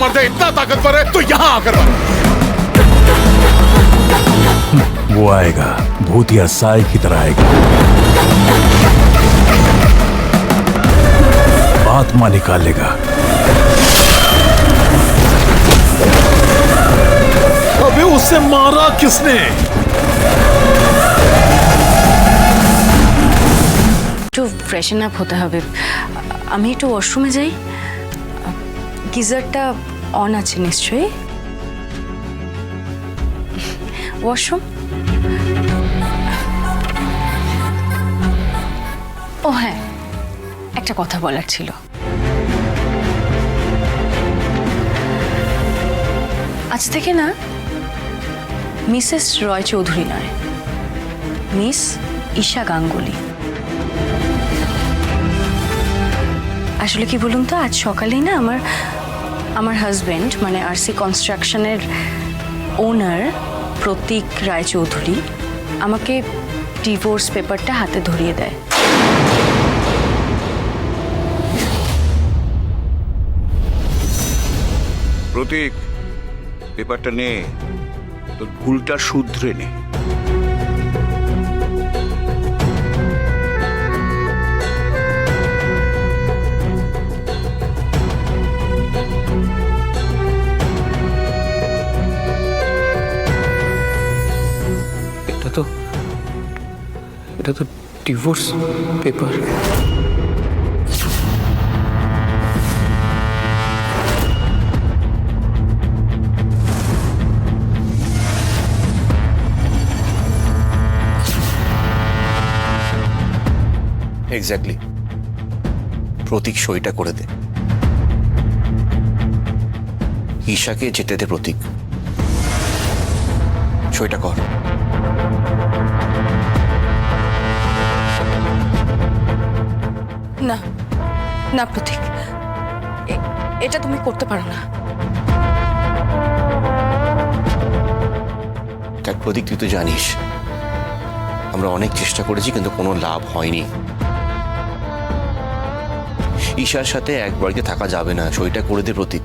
मर्द है इतना ताकतवर है तो यहाँ आकर मारो। वो आएगा, भूतिया साई की तरह आएगा, आत्मा निकालेगा। अबे उसे मारा किसने? একটু ফ্রেশন আপ হতে হবে, আমি একটু ওয়াশরুমে যাই। গিজারটা অন আছে নিশ্চয়ই? ওয়াশরুম? ও হ্যাঁ, একটা কথা বলার ছিল। আজ থেকে না মিসেস রয় চৌধুরী নয়, মিস ঈশা গাঙ্গুলি। আসলে কি বলুন তো, আজ সকালেই না আমার হাজবেন্ড মানে আরসি কনস্ট্রাকশনের ওনার প্রতীক রায়চৌধুরী আমাকে ডিভোর্স পেপারটা হাতে ধরিয়ে দেয়। প্রতীক, পেপারটা নে, তোর ভুলটা শুধরে নে। এটা তো ডিভোর্স পেপার। এক্স্যাক্টলি, প্রতীক সইটা করে দে। ঈশাকে যেতে দে প্রতীক, সইটা কর। না না প্রতীক, এটা তুমি করতে পারো না। দেখ প্রতীক, তুই তো জানিস আমরা অনেক চেষ্টা করেছি কিন্তু কোনো লাভ হয়নি। ঈশার সাথে এক বাড়িতে থাকা যাবে না, সইটা করে দে প্রতীক।